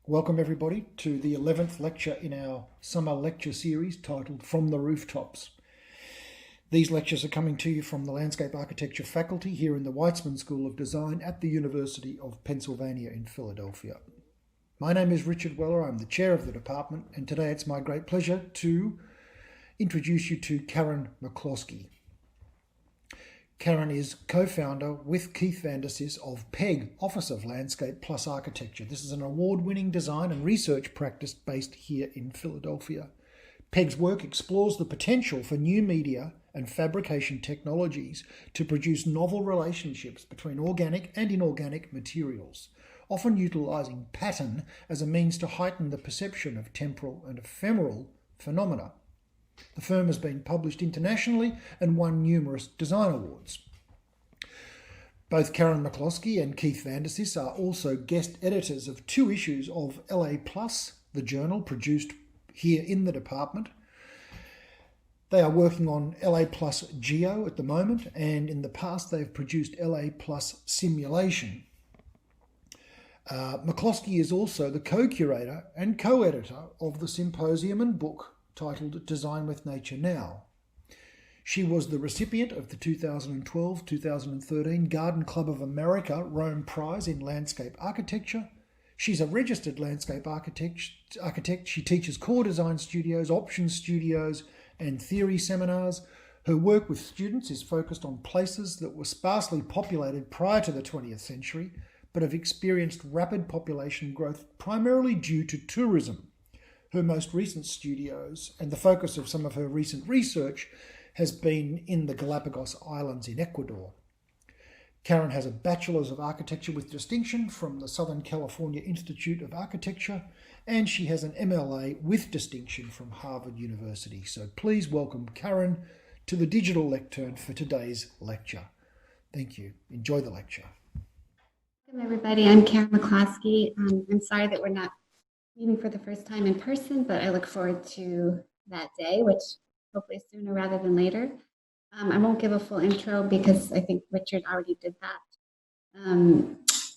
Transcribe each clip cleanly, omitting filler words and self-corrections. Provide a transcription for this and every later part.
Welcome everybody to the 11th lecture in our summer lecture series titled From the Rooftops. These lectures are coming to you from the Landscape Architecture faculty here in the Weitzman School of Design at the University of Pennsylvania in Philadelphia. My name is Richard Weller, I'm the chair of the department, and today it's my great pleasure to introduce you to Karen McCloskey. Karen is co-founder with Keith Vandersis of PEG, Office of Landscape Plus Architecture. This is an award-winning design and research practice based here in Philadelphia. PEG's work explores the potential for new media and fabrication technologies to produce novel relationships between organic and inorganic materials, often utilizing pattern as a means to heighten the perception of temporal and ephemeral phenomena. The firm has been published internationally and won numerous design awards. Both Karen McCloskey and Keith Vandersis are also guest editors of 2 issues of LA Plus, the journal produced here in the department. They are working on LA Plus Geo at the moment, and in the past they've produced LA Plus Simulation. McCloskey is also the co-curator and co-editor of the symposium and book titled Design with Nature Now. She was the recipient of the 2012-2013 Garden Club of America Rome Prize in Landscape Architecture. She's a registered landscape architect. She teaches core design studios, options studios, and theory seminars. Her work with students is focused on places that were sparsely populated prior to the 20th century, but have experienced rapid population growth primarily due to tourism. Her most recent studios and the focus of some of her recent research has been in the Galapagos Islands in Ecuador. Karen has a Bachelor's of Architecture with distinction from the Southern California Institute of Architecture, and she has an MLA with distinction from Harvard University. So please welcome Karen to the digital lectern for today's lecture. Thank you. Enjoy the lecture. Welcome everybody. I'm Karen McCloskey. I'm sorry that we're not meeting for the first time in person, but I look forward to that day, which hopefully sooner rather than later. I won't give a full intro because I think Richard already did that.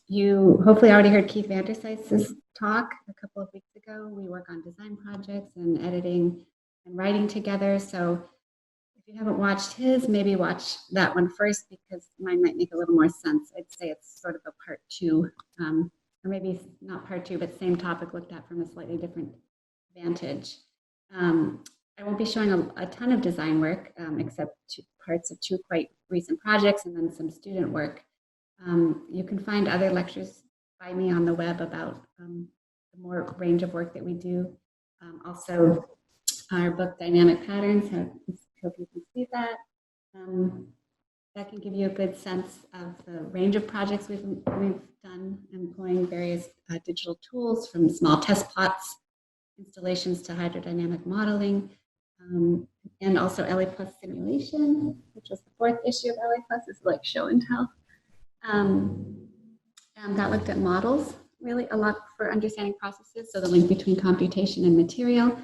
You hopefully already heard Keith Vandersis's talk a couple of weeks ago. We work on design projects and editing and writing together. So if you haven't watched his, maybe watch that one first because mine might make a little more sense. I'd say it's sort of a part 2. Or maybe not part 2, but same topic looked at from a slightly different vantage. I won't be showing a ton of design work, except parts of 2 quite recent projects and then some student work. You can find other lectures by me on the web about the more range of work that we do. Also, our book, Dynamic Patterns, hope you can see that. That can give you a good sense of the range of projects we've done, employing various digital tools from small test plots, installations to hydrodynamic modeling, and also LA Plus simulation, which was the 4th issue of LA Plus, is like show and tell. And that looked at models, really a lot for understanding processes, so the link between computation and material.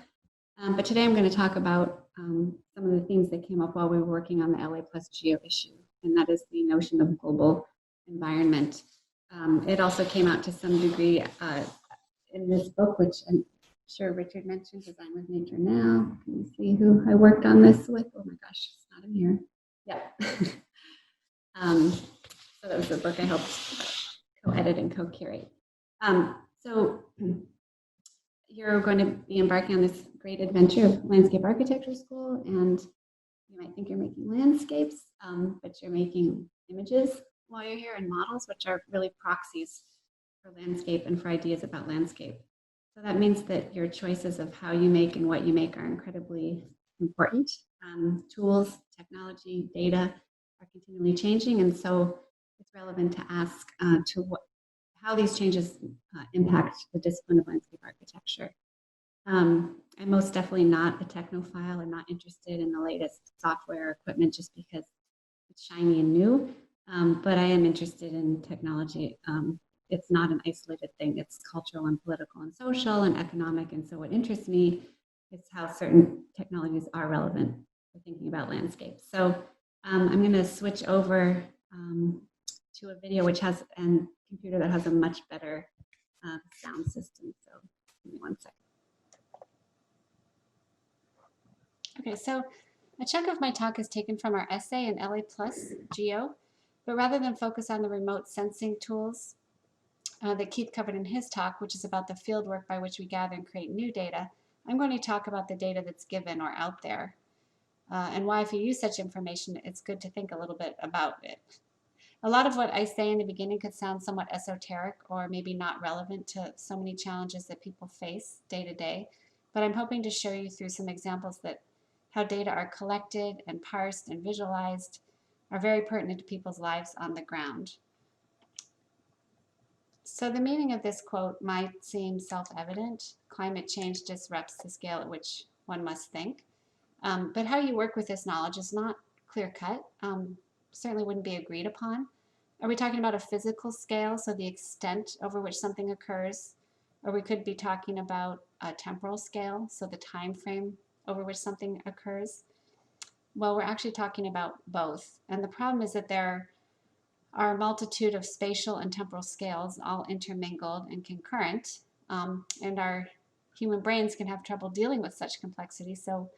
But today I'm going to talk about some of the themes that came up while we were working on the LA Plus Geo issue, and that is the notion of global environment. It also came out to some degree in this book, which I'm sure Richard mentioned, Design with Nature Now. Can you see who I worked on this with? Oh my gosh, it's not in here. Yep. So that was the book I helped co-edit and co-curate. So you're going to be embarking on this great adventure of landscape architecture school, and you might think you're making landscapes, but you're making images while you're here and models, which are really proxies for landscape and for ideas about landscape. So that means that your choices of how you make and what you make are incredibly important. Tools, technology, data are continually changing, and so it's relevant to ask how these changes impact the discipline of landscape architecture. I'm most definitely not a technophile. I'm not interested in the latest software or equipment just because it's shiny and new, but I am interested in technology. It's not an isolated thing. It's cultural and political and social and economic, and so what interests me is how certain technologies are relevant for thinking about landscapes. So I'm going to switch over to a video which has a computer that has a much better sound system. So give me one second. Okay, so a chunk of my talk is taken from our essay in LA Plus Geo, but rather than focus on the remote sensing tools that Keith covered in his talk, which is about the field work by which we gather and create new data, I'm going to talk about the data that's given or out there, and why if you use such information, it's good to think a little bit about it. A lot of what I say in the beginning could sound somewhat esoteric or maybe not relevant to so many challenges that people face day to day, but I'm hoping to show you through some examples that how data are collected and parsed and visualized are very pertinent to people's lives on the ground. So the meaning of this quote might seem self-evident. Climate change disrupts the scale at which one must think. But how you work with this knowledge is not clear-cut, certainly wouldn't be agreed upon. Are we talking about a physical scale, so the extent over which something occurs? Or we could be talking about a temporal scale, so the time frame over which something occurs? Well, we're actually talking about both. And the problem is that there are a multitude of spatial and temporal scales, all intermingled and concurrent, and our human brains can have trouble dealing with such complexity. So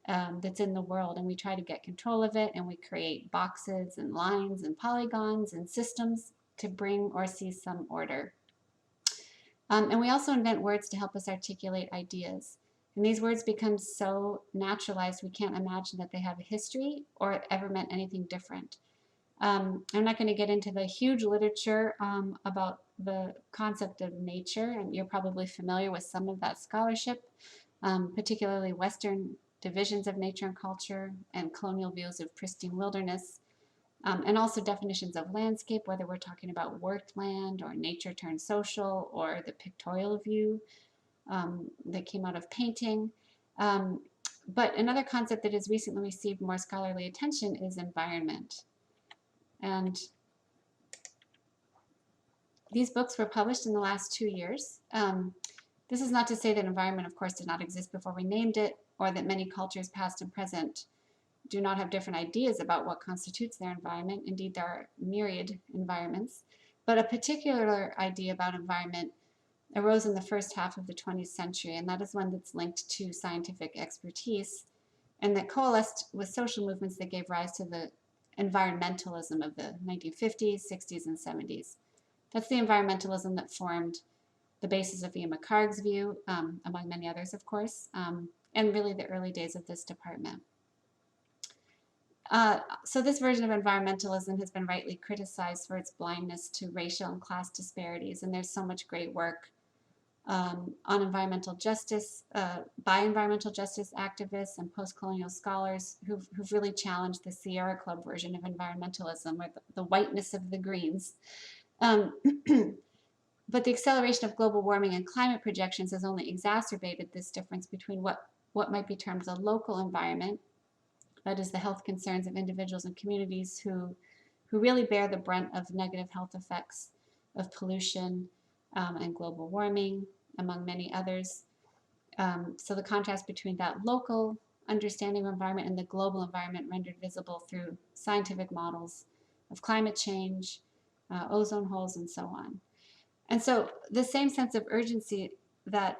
that's in the world, and we try to get control of it, and we create boxes and lines and polygons and systems to bring or see some order. And we also invent words to help us articulate ideas. And these words become so naturalized we can't imagine that they have a history or ever meant anything different. I'm not going to get into the huge literature about the concept of nature, and you're probably familiar with some of that scholarship, particularly Western divisions of nature and culture and colonial views of pristine wilderness, and also definitions of landscape, whether we're talking about worked land or nature turned social or the pictorial view that came out of painting. But another concept that has recently received more scholarly attention is environment. And these books were published in the last 2 years. This is not to say that environment, of course, did not exist before we named it, or that many cultures, past and present, do not have different ideas about what constitutes their environment. Indeed, there are myriad environments. But a particular idea about environment arose in the first half of the 20th century, and that is one that's linked to scientific expertise and that coalesced with social movements that gave rise to the environmentalism of the 1950s, 60s, and 70s. That's the environmentalism that formed the basis of Ian McHarg's view, among many others, of course, and really the early days of this department. So this version of environmentalism has been rightly criticized for its blindness to racial and class disparities, and there's so much great work on environmental justice by environmental justice activists and post-colonial scholars who've really challenged the Sierra Club version of environmentalism, or the whiteness of the greens. But the acceleration of global warming and climate projections has only exacerbated this difference between what might be termed the local environment, that is the health concerns of individuals and communities who really bear the brunt of negative health effects of pollution and global warming, among many others. So the contrast between that local understanding of environment and the global environment rendered visible through scientific models of climate change, ozone holes, and so on. And so the same sense of urgency that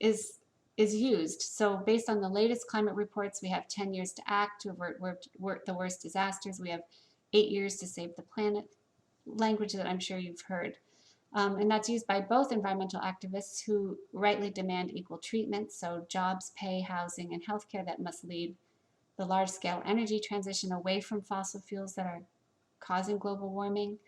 is used. So based on the latest climate reports, we have 10 years to act to avert the worst disasters. We have 8 years to save the planet, language that I'm sure you've heard. And that's used by both environmental activists who rightly demand equal treatment, so jobs, pay, housing, and healthcare that must lead the large-scale energy transition away from fossil fuels that are causing global warming.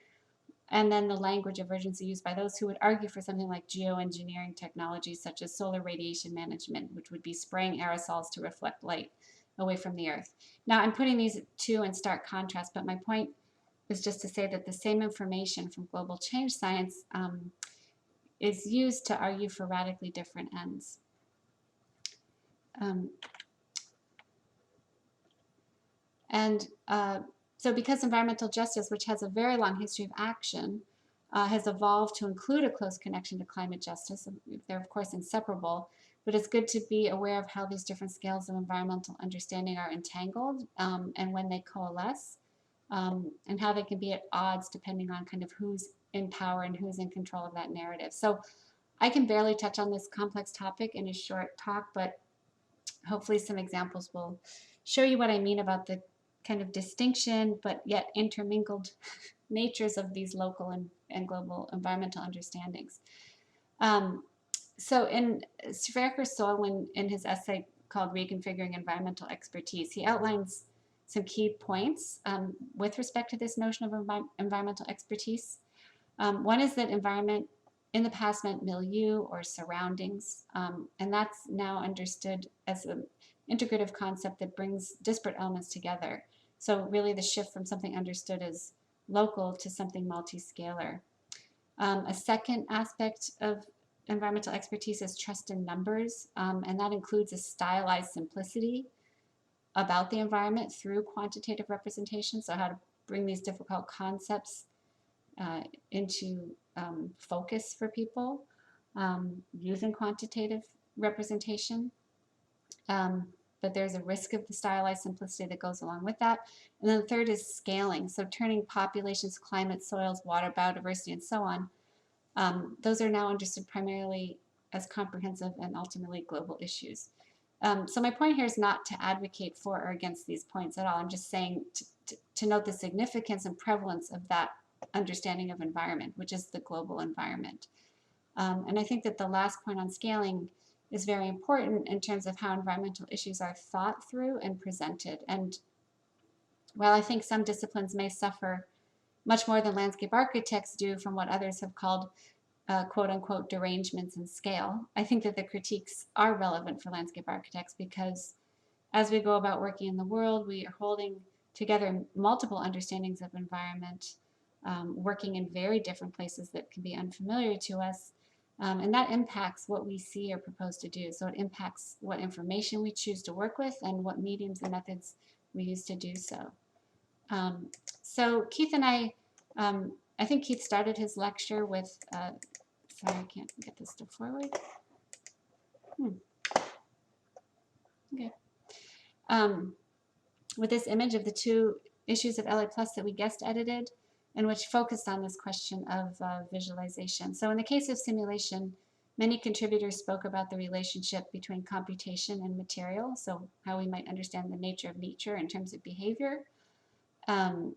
And then the language of urgency used by those who would argue for something like geoengineering technologies such as solar radiation management, which would be spraying aerosols to reflect light away from the earth. Now, I'm putting these two in stark contrast, but my point is just to say that the same information from global change science is used to argue for radically different ends. So because environmental justice, which has a very long history of action, has evolved to include a close connection to climate justice, they're of course inseparable, but it's good to be aware of how these different scales of environmental understanding are entangled and when they coalesce, and how they can be at odds depending on kind of who's in power and who's in control of that narrative. So I can barely touch on this complex topic in a short talk, but hopefully some examples will show you what I mean about the kind of distinction, but yet intermingled natures of these local and global environmental understandings. So in Sverker in his essay called Reconfiguring Environmental Expertise, he outlines some key points with respect to this notion of environmental expertise. One is that environment in the past meant milieu or surroundings, and that's now understood as an integrative concept that brings disparate elements together. So really the shift from something understood as local to something multi-scalar. A second aspect of environmental expertise is trust in numbers, and that includes a stylized simplicity about the environment through quantitative representation, so how to bring these difficult concepts into focus for people using quantitative representation. But there's a risk of the stylized simplicity that goes along with that. And then the third is scaling, so turning populations, climate, soils, water, biodiversity, and so on. Those are now understood primarily as comprehensive and ultimately global issues. So my point here is not to advocate for or against these points at all. I'm just saying to note the significance and prevalence of that understanding of environment, which is the global environment. And I think that the last point on scaling is very important in terms of how environmental issues are thought through and presented. And while I think some disciplines may suffer much more than landscape architects do from what others have called quote unquote derangements in scale, I think that the critiques are relevant for landscape architects because as we go about working in the world, we are holding together multiple understandings of environment, working in very different places that can be unfamiliar to us. And that impacts what we see or propose to do. So it impacts what information we choose to work with and what mediums and methods we use to do so. So Keith and I think Keith started his lecture with, sorry, I can't get this to forward. Okay. With this image of the 2 issues of LA Plus that we guest edited and which focused on this question of visualization. So in the case of simulation, many contributors spoke about the relationship between computation and material, so how we might understand the nature of nature in terms of behavior. And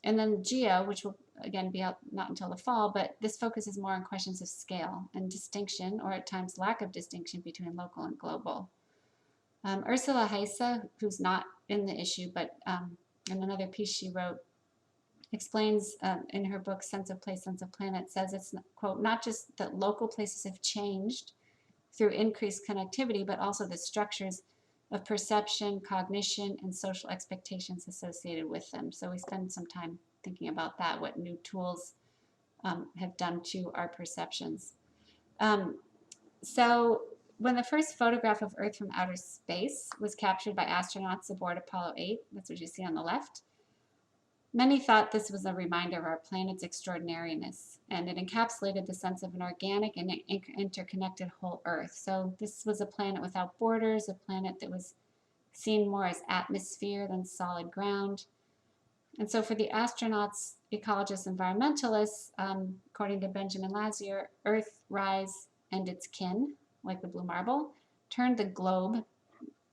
then GEO, which will again be out not until the fall, but this focuses more on questions of scale and distinction, or at times lack of distinction between local and global. Ursula Heise, who's not in the issue, but in another piece she wrote, explains in her book, Sense of Place, Sense of Planet, says it's, quote, not just that local places have changed through increased connectivity, but also the structures of perception, cognition, and social expectations associated with them. So we spend some time thinking about that, what new tools have done to our perceptions. So when the first photograph of Earth from outer space was captured by astronauts aboard Apollo 8, that's what you see on the left, many thought this was a reminder of our planet's extraordinariness, and it encapsulated the sense of an organic and interconnected whole Earth. So this was a planet without borders, a planet that was seen more as atmosphere than solid ground. And so for the astronauts, ecologists, environmentalists, according to Benjamin Lazier, Earthrise and its kin, like the blue marble, turned the globe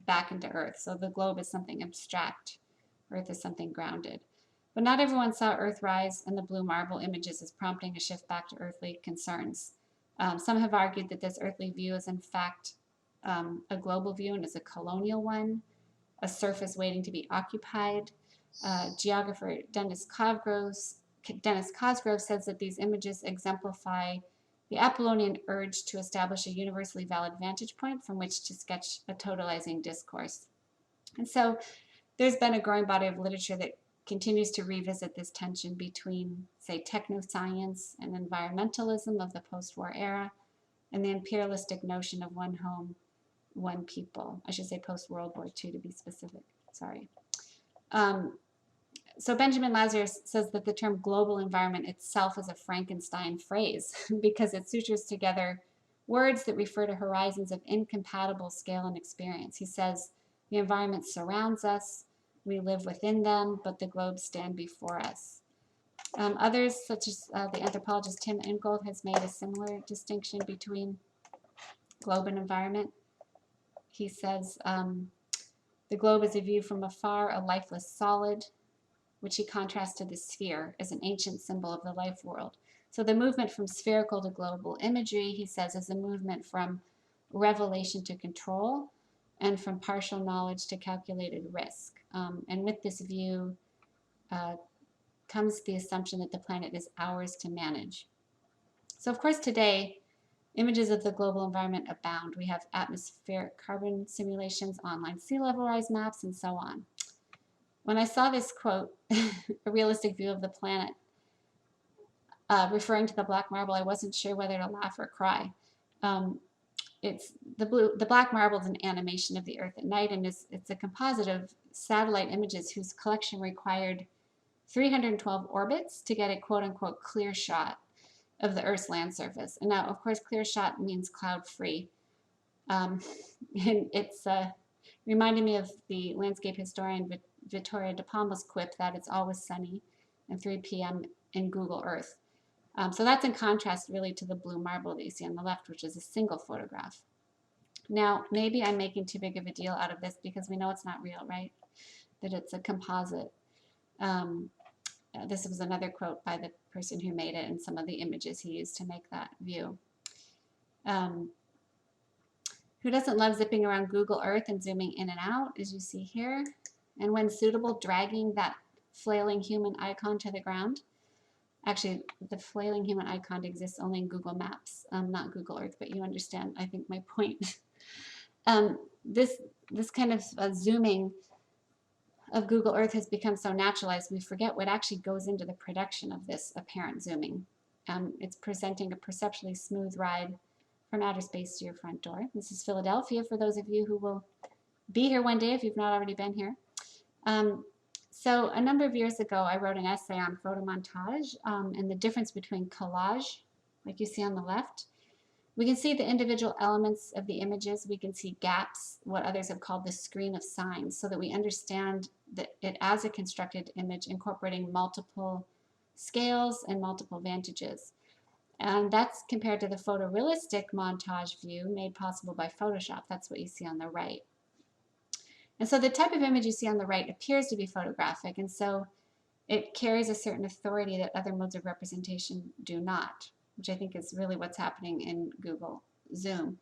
back into Earth. So the globe is something abstract. Earth is something grounded. But not everyone saw Earthrise and the blue marble images as prompting a shift back to earthly concerns. Some have argued that this earthly view is in fact a global view and is a colonial one, a surface waiting to be occupied. Geographer Dennis Cosgrove says that these images exemplify the Apollonian urge to establish a universally valid vantage point from which to sketch a totalizing discourse. And so there's been a growing body of literature that continues to revisit this tension between, say, technoscience and environmentalism of the post-war era and the imperialistic notion of one home, one people. I should say post-World War II to be specific, sorry. So Benjamin Lazier says that the term global environment itself is a Frankenstein phrase because it sutures together words that refer to horizons of incompatible scale and experience. He says the environment surrounds us, we live within them, but the globes stand before us. Others, such as the anthropologist Tim Ingold, has made a similar distinction between globe and environment. He says the globe is a view from afar, a lifeless solid, which he contrasts to the sphere as an ancient symbol of the life world. So the movement from spherical to global imagery, he says, is a movement from revelation to control and from partial knowledge to calculated risk. And with this view comes the assumption that the planet is ours to manage. So of course today, images of the global environment abound. We have atmospheric carbon simulations, online sea level rise maps, and so on. When I saw this quote, a realistic view of the planet, referring to the black marble, I wasn't sure whether to laugh or cry. It's the black marble is an animation of the Earth at night, and it's a composite of satellite images whose collection required 312 orbits to get a quote-unquote clear shot of the Earth's land surface. And now, of course, clear shot means cloud-free. And it's reminded me of the landscape historian Vittoria De Palma's quip that it's always sunny at 3 p.m. in Google Earth. So that's in contrast really to the blue marble that you see on the left, which is a single photograph. Now, maybe I'm making too big of a deal out of this because we know it's not real, right? That it's a composite. This was another quote by the person who made it and some of the images he used to make that view. Who doesn't love zipping around Google Earth and zooming in and out, as you see here? And when suitable, dragging that flailing human icon to the ground. Actually, the flailing human icon exists only in Google Maps, not Google Earth, but you understand, I think, my point. This kind of zooming of Google Earth has become so naturalized, we forget what actually goes into the production of this apparent zooming. It's presenting a perceptually smooth ride from outer space to your front door. This is Philadelphia for those of you who will be here one day if you've not already been here. So a number of years ago, I wrote an essay on photo montage and the difference between collage, like you see on the left. We can see the individual elements of the images. We can see gaps, what others have called the screen of signs, so that we understand that it as a constructed image incorporating multiple scales and multiple vantages. And that's compared to the photorealistic montage view made possible by Photoshop. That's what you see on the right. And so the type of image you see on the right appears to be photographic, and so it carries a certain authority that other modes of representation do not, which I think is really what's happening in Google Zoom.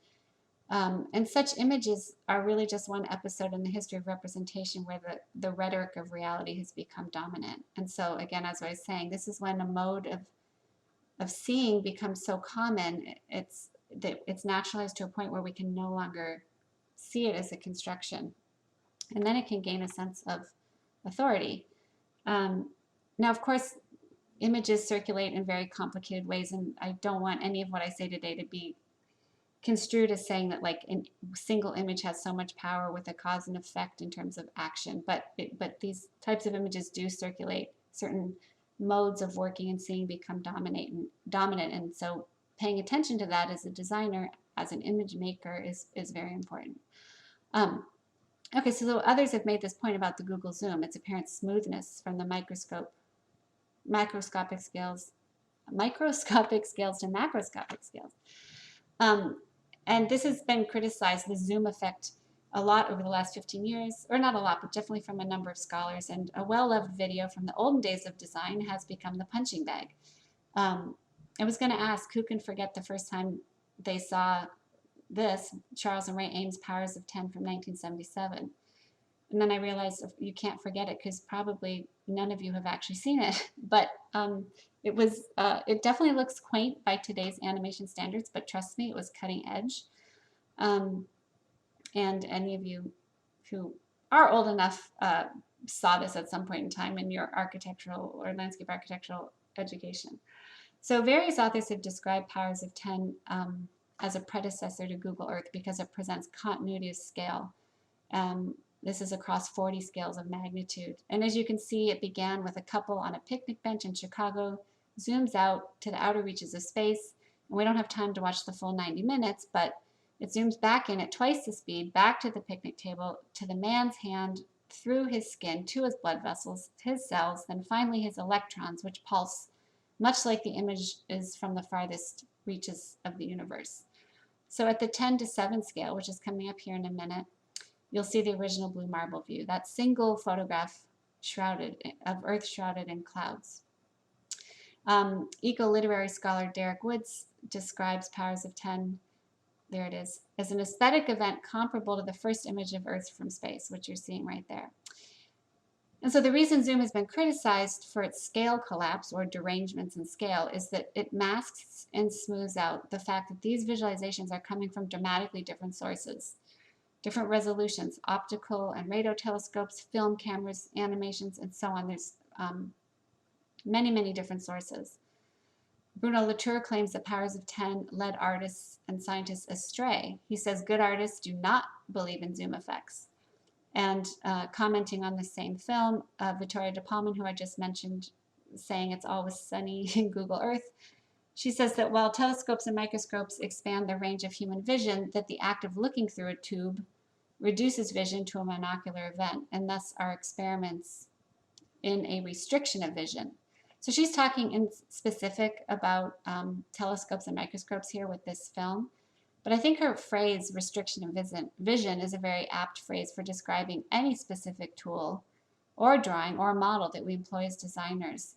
And such images are really just one episode in the history of representation where the rhetoric of reality has become dominant. And so again, as I was saying, this is when a mode of seeing becomes so common, it's naturalized to a point where we can no longer see it as a construction. And then it can gain a sense of authority. Now, of course, images circulate in very complicated ways, and I don't want any of what I say today to be construed as saying that like a single image has so much power with a cause and effect in terms of action, but these types of images do circulate. Certain modes of working and seeing become dominant, and so paying attention to that as a designer, as an image maker is very important. Okay, so others have made this point about the Google Zoom, its apparent smoothness from the microscopic scales to macroscopic scales. And this has been criticized, the zoom effect, a lot over the last 15 years, or not a lot, but definitely from a number of scholars. And a well-loved video from the olden days of design has become the punching bag. I was going to ask, who can forget the first time they saw this, Charles and Ray Ames' Powers of 10 from 1977. And then I realized you can't forget it because probably none of you have actually seen it. But it definitely looks quaint by today's animation standards, but trust me, it was cutting edge. And any of you who are old enough saw this at some point in time in your architectural or landscape architectural education. So various authors have described Powers of 10 as a predecessor to Google Earth because it presents continuity of scale. This is across 40 scales of magnitude. And as you can see, it began with a couple on a picnic bench in Chicago, zooms out to the outer reaches of space. And we don't have time to watch the full 90 minutes, but it zooms back in at twice the speed, back to the picnic table, to the man's hand through his skin to his blood vessels, his cells, then finally his electrons, which pulse much like the image is from the farthest reaches of the universe. So at the 10⁷ scale, which is coming up here in a minute, you'll see the original blue marble view, that single photograph of Earth shrouded in clouds. Eco-literary scholar Derek Woods describes powers of 10, there it is, as an aesthetic event comparable to the first image of Earth from space, which you're seeing right there. And so the reason zoom has been criticized for its scale collapse or derangements in scale is that it masks and smooths out the fact that these visualizations are coming from dramatically different sources, different resolutions, optical and radio telescopes, film cameras, animations, and so on. There's many, many different sources. Bruno Latour claims that powers of 10 led artists and scientists astray. He says good artists do not believe in zoom effects. And commenting on the same film, Vittoria de Palma, who I just mentioned, saying it's always sunny in Google Earth, she says that while telescopes and microscopes expand the range of human vision, that the act of looking through a tube reduces vision to a monocular event, and thus our experiments in a restriction of vision. So she's talking in specific about telescopes and microscopes here with this film. But I think her phrase, restriction of vision, is a very apt phrase for describing any specific tool or drawing or model that we employ as designers.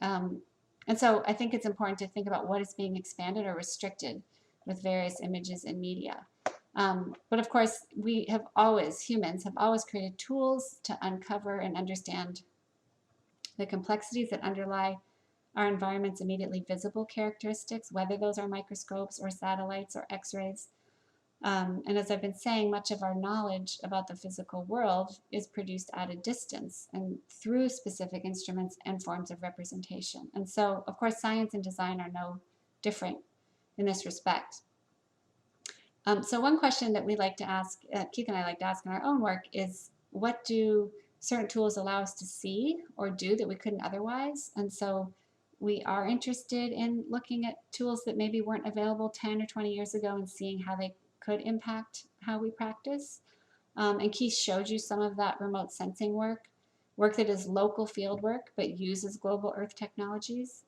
And so I think it's important to think about what is being expanded or restricted with various images and media. But of course, humans have always created tools to uncover and understand the complexities that underlie our environment's immediately visible characteristics, whether those are microscopes or satellites or X-rays. And as I've been saying, much of our knowledge about the physical world is produced at a distance and through specific instruments and forms of representation. And so, of course, science and design are no different in this respect. So one question that we like to ask, Keith and I like to ask in our own work is, what do certain tools allow us to see or do that we couldn't otherwise? And so we are interested in looking at tools that maybe weren't available 10 or 20 years ago and seeing how they could impact how we practice. And Keith showed you some of that remote sensing work that is local field work but uses global Earth technologies.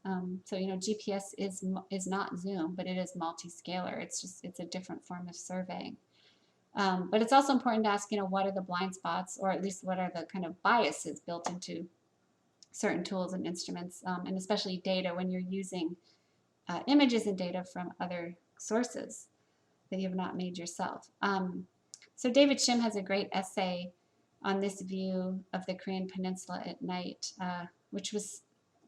So GPS is not Zoom, but it is multi-scalar. It's a different form of surveying. But it's also important to ask, what are the blind spots, or at least what are the kind of biases built into certain tools and instruments, and especially data when you're using images and data from other sources that you have not made yourself. So David Shim has a great essay on this view of the Korean Peninsula at night, which was,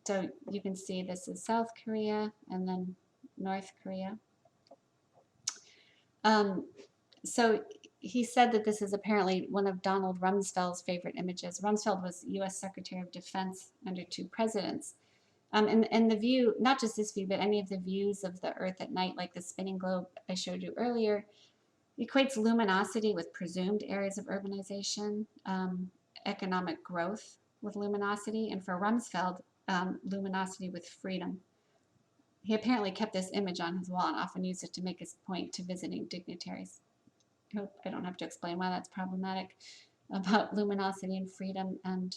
so you can see this is South Korea and then North Korea. So he said that this is apparently one of Donald Rumsfeld's favorite images. Rumsfeld was U.S. Secretary of Defense under 2 presidents. And the view, not just this view, but any of the views of the Earth at night, like the spinning globe I showed you earlier, equates luminosity with presumed areas of urbanization, economic growth with luminosity, and for Rumsfeld, luminosity with freedom. He apparently kept this image on his wall and often used it to make his point to visiting dignitaries. I hope I don't have to explain why that's problematic about luminosity and freedom and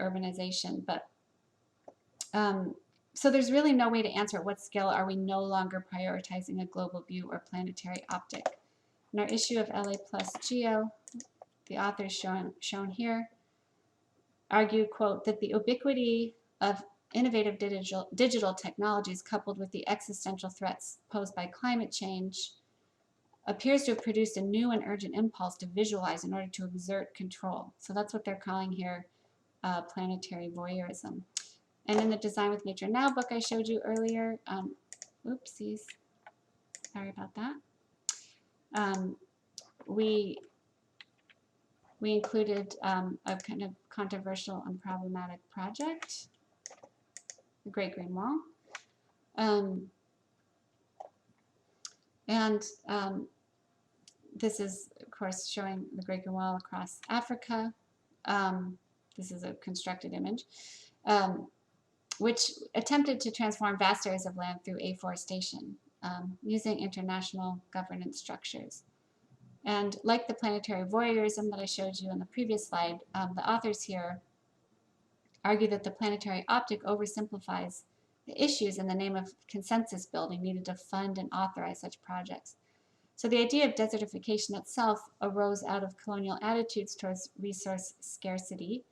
urbanization. But so there's really no way to answer at what scale are we no longer prioritizing a global view or planetary optic. In our issue of LA Plus Geo, the authors shown here argue, quote, that the ubiquity of innovative digital technologies coupled with the existential threats posed by climate change appears to have produced a new and urgent impulse to visualize in order to exert control. So that's what they're calling here planetary voyeurism. And in the Design with Nature Now book I showed you earlier, oopsies, sorry about that. We included a kind of controversial and problematic project, the Great Green Wall. This is, of course, showing the Great Green Wall across Africa. This is a constructed image, which attempted to transform vast areas of land through afforestation using international governance structures. And like the planetary voyeurism that I showed you in the previous slide, the authors here argue that the planetary optic oversimplifies the issues in the name of consensus building needed to fund and authorize such projects. So the idea of desertification itself arose out of colonial attitudes towards resource scarcity,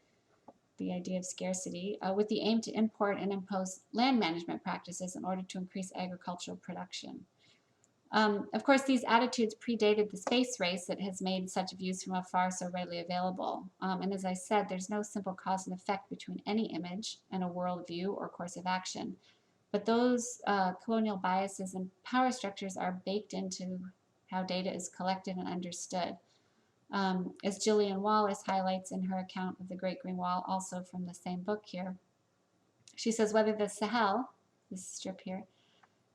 the idea of scarcity, with the aim to import and impose land management practices in order to increase agricultural production. Of course, these attitudes predated the space race that has made such views from afar so readily available. And as I said, there's no simple cause and effect between any image and a worldview or course of action. But those colonial biases and power structures are baked into how data is collected and understood. As Gillian Wallace highlights in her account of the Great Green Wall, also from the same book here, she says whether the Sahel, this strip here,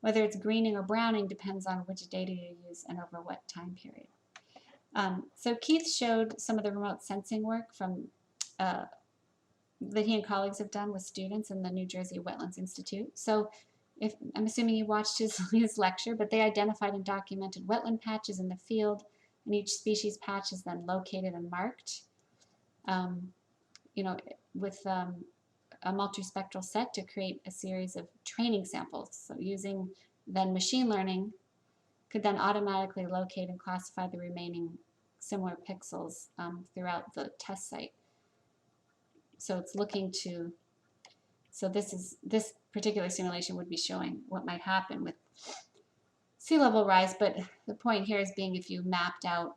whether it's greening or browning depends on which data you use and over what time period. So Keith showed some of the remote sensing work from that he and colleagues have done with students in the New Jersey Wetlands Institute. So I'm assuming you watched his lecture, but they identified and documented wetland patches in the field, and each species patch is then located and marked, with a multispectral set to create a series of training samples. So using then machine learning could then automatically locate and classify the remaining similar pixels throughout the test site. So it's looking to, so this particular simulation would be showing what might happen with sea level rise, but the point here is being if you mapped out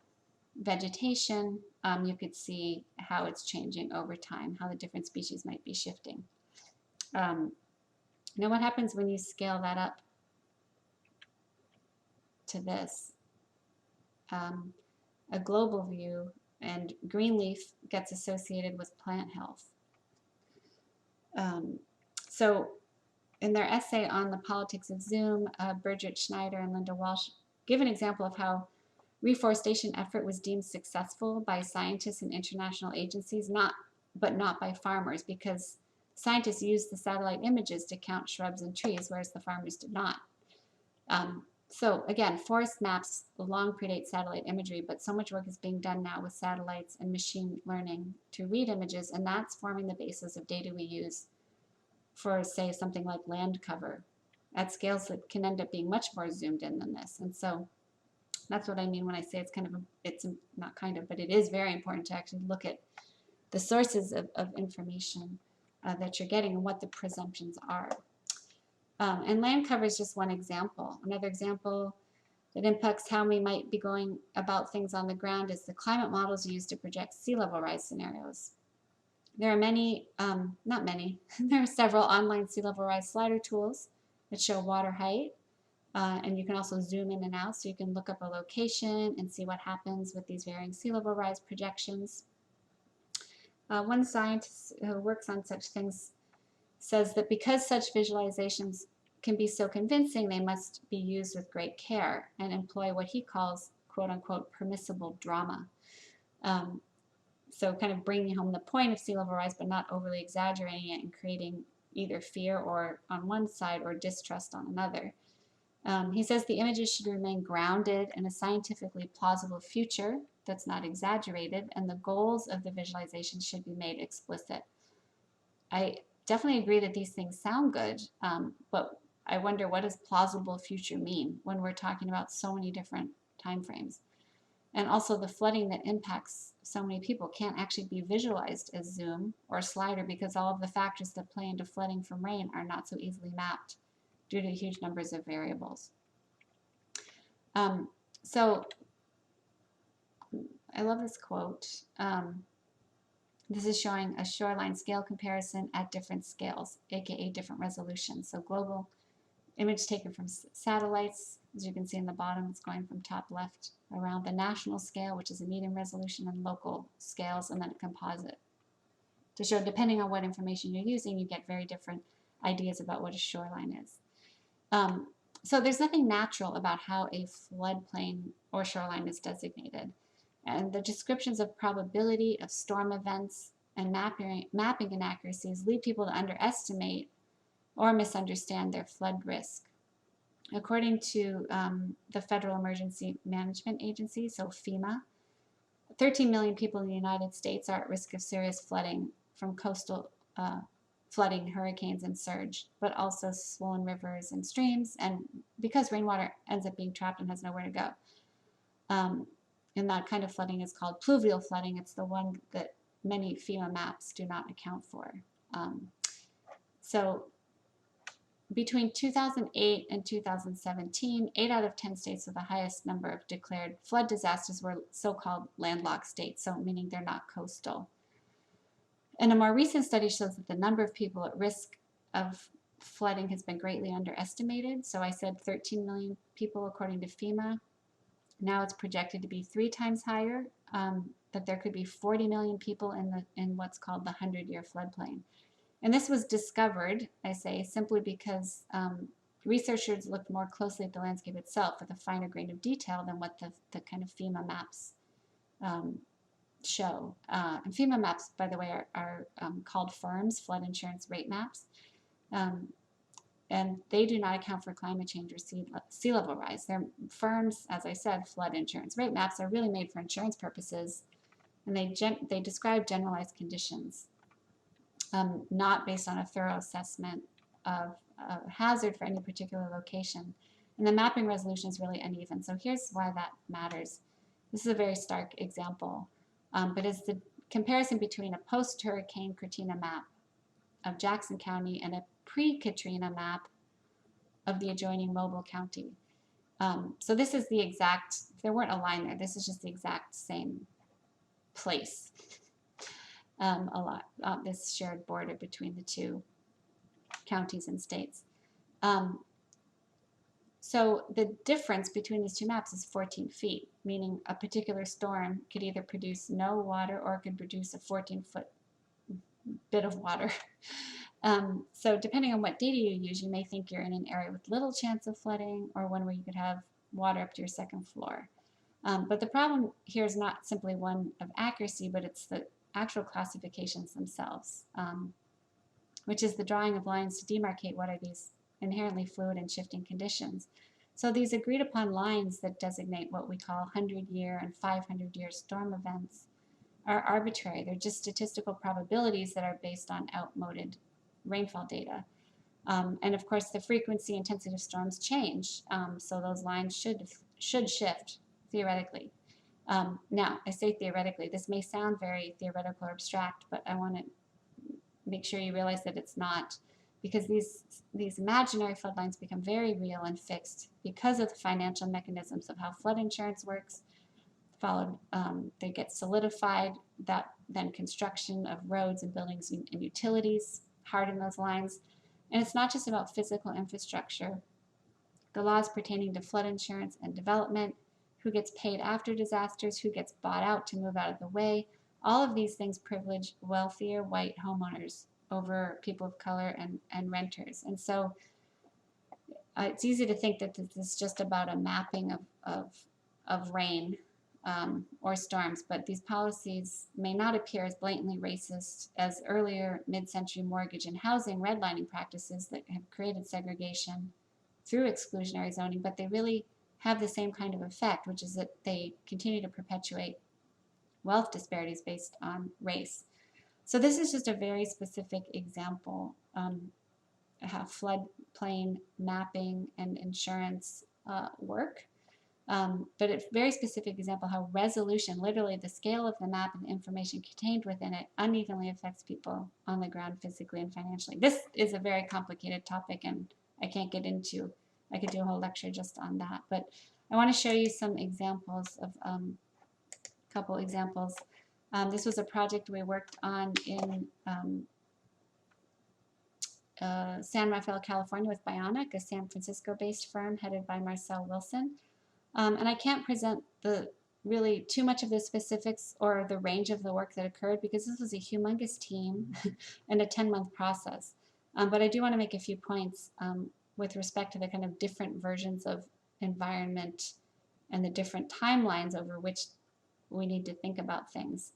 vegetation, you could see how it's changing over time, how the different species might be shifting. Now what happens when you scale that up to this? A global view, and green leaf gets associated with plant health. So in their essay on the politics of Zoom, Birgit Schneider and Linda Walsh give an example of how reforestation effort was deemed successful by scientists and international agencies, but not by farmers, because scientists used the satellite images to count shrubs and trees, whereas the farmers did not. So again, forest maps long predate satellite imagery, but so much work is being done now with satellites and machine learning to read images, and that's forming the basis of data we use for, say, something like land cover at scales that can end up being much more zoomed in than this. And so that's what I mean when I say it's not kind of, but it is very important to actually look at the sources of information that you're getting and what the presumptions are. And land cover is just one example. Another example that impacts how we might be going about things on the ground is the climate models used to project sea level rise scenarios. There are many, not many, there are several online sea level rise slider tools that show water height. And you can also zoom in and out, so you can look up a location and see what happens with these varying sea level rise projections. One scientist who works on such things says that because such visualizations can be so convincing, they must be used with great care and employ what he calls, quote unquote, permissible drama. So kind of bringing home the point of sea level rise, but not overly exaggerating it and creating either fear or on one side or distrust on another. He says the images should remain grounded in a scientifically plausible future that's not exaggerated, and the goals of the visualization should be made explicit. I definitely agree that these things sound good, but I wonder, what does plausible future mean when we're talking about so many different time frames? And also the flooding that impacts so many people can't actually be visualized as zoom or slider because all of the factors that play into flooding from rain are not so easily mapped due to huge numbers of variables. So I love this quote. This is showing a shoreline scale comparison at different scales, aka different resolutions. So global image taken from satellites, as you can see in the bottom, it's going from top left around the national scale, which is a medium resolution, and local scales, and then a composite. To show, depending on what information you're using, you get very different ideas about what a shoreline is. So there's nothing natural about how a floodplain or shoreline is designated. And the descriptions of probability of storm events and mapping inaccuracies lead people to underestimate or misunderstand their flood risk. According to the Federal Emergency Management Agency, so FEMA, 13 million people in the United States are at risk of serious flooding from coastal flooding, hurricanes, and surge, but also swollen rivers and streams, and because rainwater ends up being trapped and has nowhere to go. And that kind of flooding is called pluvial flooding. It's the one that many FEMA maps do not account for. So between 2008 and 2017, 8 out of 10 states with the highest number of declared flood disasters were so-called landlocked states, so meaning they're not coastal. And a more recent study shows that the number of people at risk of flooding has been greatly underestimated. So I said 13 million people according to FEMA. Now it's projected to be 3 times higher, that there could be 40 million people in what's called the 100-year floodplain. And this was discovered, I say, simply because researchers looked more closely at the landscape itself with a finer grain of detail than what the kind of FEMA maps show. And FEMA maps, by the way, are called FIRMs, flood insurance rate maps. And they do not account for climate change or sea level rise. They're FIRMs, as I said, flood insurance rate maps are really made for insurance purposes, and they describe generalized conditions, not based on a thorough assessment of hazard for any particular location. And the mapping resolution is really uneven. So here's why that matters. This is a very stark example, but it's the comparison between a post-Hurricane Katrina map of Jackson County and a pre-Katrina map of the adjoining Mobile County. So this is the exact, if there weren't a line there, this is just the exact same place. This shared border between the two counties and states. So the difference between these two maps is 14 feet, meaning a particular storm could either produce no water or it could produce a 14-foot bit of water. So depending on what data you use, you may think you're in an area with little chance of flooding or one where you could have water up to your second floor. But the problem here is not simply one of accuracy, but it's the actual classifications themselves, which is the drawing of lines to demarcate what are these inherently fluid and shifting conditions. So these agreed upon lines that designate what we call 100-year and 500-year storm events are arbitrary. They're just statistical probabilities that are based on outmoded rainfall data. And of course, the frequency and intensity of storms change, so those lines should shift theoretically. Now, I say theoretically. This may sound very theoretical or abstract, but I want to make sure you realize that it's not, because these imaginary flood lines become very real and fixed because of the financial mechanisms of how flood insurance works. They get solidified, that then construction of roads and buildings and utilities harden those lines. And it's not just about physical infrastructure. The laws pertaining to flood insurance and development, who gets paid after disasters, who gets bought out to move out of the way, all of these things privilege wealthier white homeowners over people of color and renters. And so it's easy to think that this is just about a mapping of rain or storms, but these policies may not appear as blatantly racist as earlier mid-century mortgage and housing redlining practices that have created segregation through exclusionary zoning, but they really have the same kind of effect, which is that they continue to perpetuate wealth disparities based on race. So this is just a very specific example how floodplain mapping and insurance work. But a very specific example how resolution, literally the scale of the map and the information contained within it, unevenly affects people on the ground physically and financially. This is a very complicated topic, and I can't get into. I could do a whole lecture just on that. But I want to show you some examples of a couple examples. This was a project we worked on in San Rafael, California with Bionic, a San Francisco-based firm headed by Marcel Wilson. And I can't present really too much of the specifics or the range of the work that occurred because this was a humongous team and a 10-month process. But I do want to make a few points with respect to the kind of different versions of environment and the different timelines over which we need to think about things.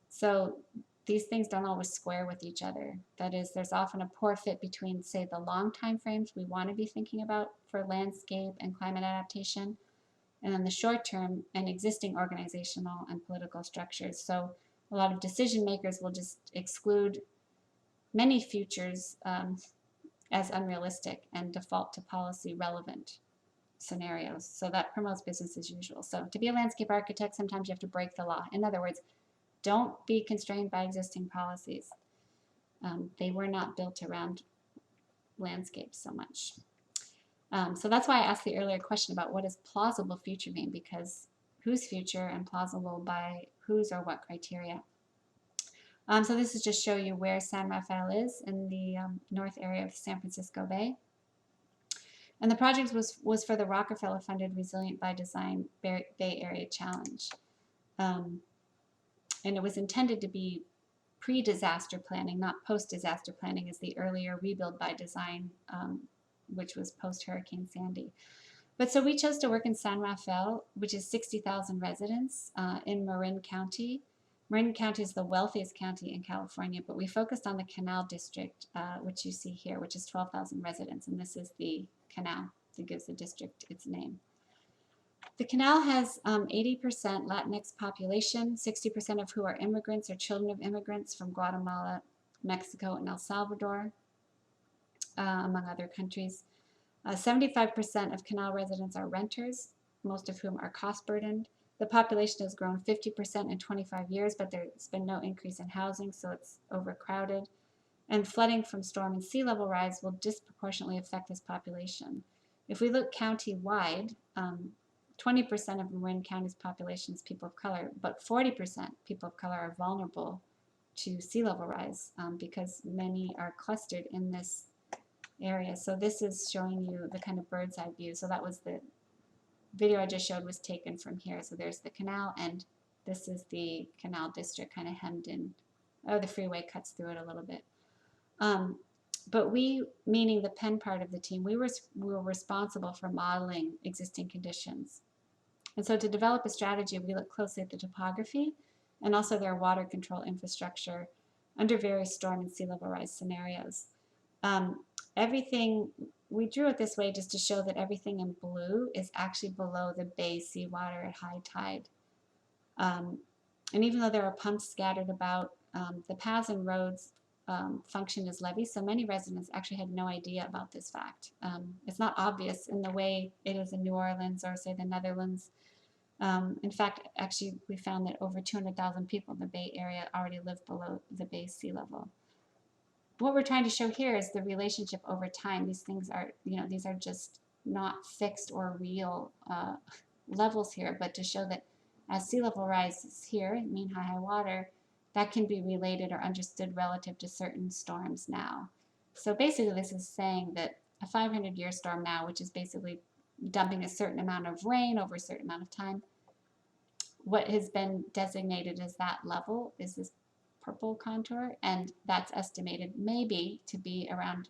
So these things don't always square with each other. That is, there's often a poor fit between, say, the long time frames we want to be thinking about for landscape and climate adaptation, and then the short term and existing organizational and political structures. So a lot of decision makers will just exclude many futures as unrealistic and default to policy relevant scenarios. So that promotes business as usual. So to be a landscape architect, sometimes you have to break the law. In other words, don't be constrained by existing policies. They were not built around landscapes so much. So that's why I asked the earlier question about what does plausible future mean, because whose future and plausible by whose or what criteria? So this is just show you where San Rafael is in the north area of San Francisco Bay. And the project was for the Rockefeller-funded Resilient by Design Bay Area Challenge. And it was intended to be pre-disaster planning, not post-disaster planning, as the earlier Rebuild by Design, which was post-Hurricane Sandy. But so we chose to work in San Rafael, which is 60,000 residents in Marin County. Marin County is the wealthiest county in California, but we focused on the Canal District, which you see here, which is 12,000 residents, and this is the canal that gives the district its name. The canal has 80% Latinx population, 60% of who are immigrants or children of immigrants from Guatemala, Mexico, and El Salvador, among other countries. 75% of canal residents are renters, most of whom are cost burdened. The population has grown 50% in 25 years, but there's been no increase in housing, so it's overcrowded. And flooding from storm and sea level rise will disproportionately affect this population. If we look county-wide, 20% of Marin County's population is people of color, but 40% people of color are vulnerable to sea level rise because many are clustered in this area. So this is showing you the kind of bird's eye view. So that was the video I just showed was taken from here. So there's the canal, and this is the canal district kind of hemmed in. Oh, the freeway cuts through it a little bit. But we, meaning the Penn part of the team, we were responsible for modeling existing conditions. And so to develop a strategy, we look closely at the topography and also their water control infrastructure under various storm and sea level rise scenarios. Everything, we drew it this way just to show that everything in blue is actually below the bay seawater at high tide. And even though there are pumps scattered about, the paths and roads function as levees, so many residents actually had no idea about this fact. It's not obvious in the way it is in New Orleans or, say, the Netherlands. In fact, actually, we found that over 200,000 people in the Bay Area already live below the Bay sea level. What we're trying to show here is the relationship over time. These things are, these are just not fixed or real levels here, but to show that as sea level rises here, mean high water, that can be related or understood relative to certain storms now. So basically this is saying that a 500-year storm now, which is basically dumping a certain amount of rain over a certain amount of time, what has been designated as that level is this purple contour, and that's estimated maybe to be around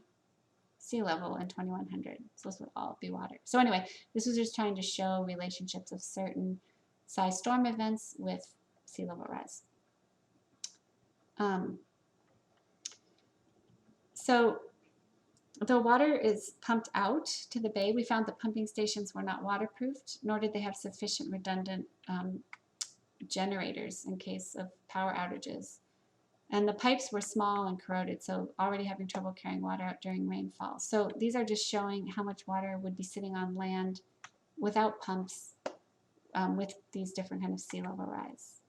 sea level in 2100. So this would all be water. So anyway, this was just trying to show relationships of certain size storm events with sea level rise. So the water is pumped out to the bay. We found that pumping stations were not waterproofed, nor did they have sufficient redundant generators in case of power outages. And the pipes were small and corroded, so already having trouble carrying water out during rainfall. So these are just showing how much water would be sitting on land without pumps with these different kind of sea level rise.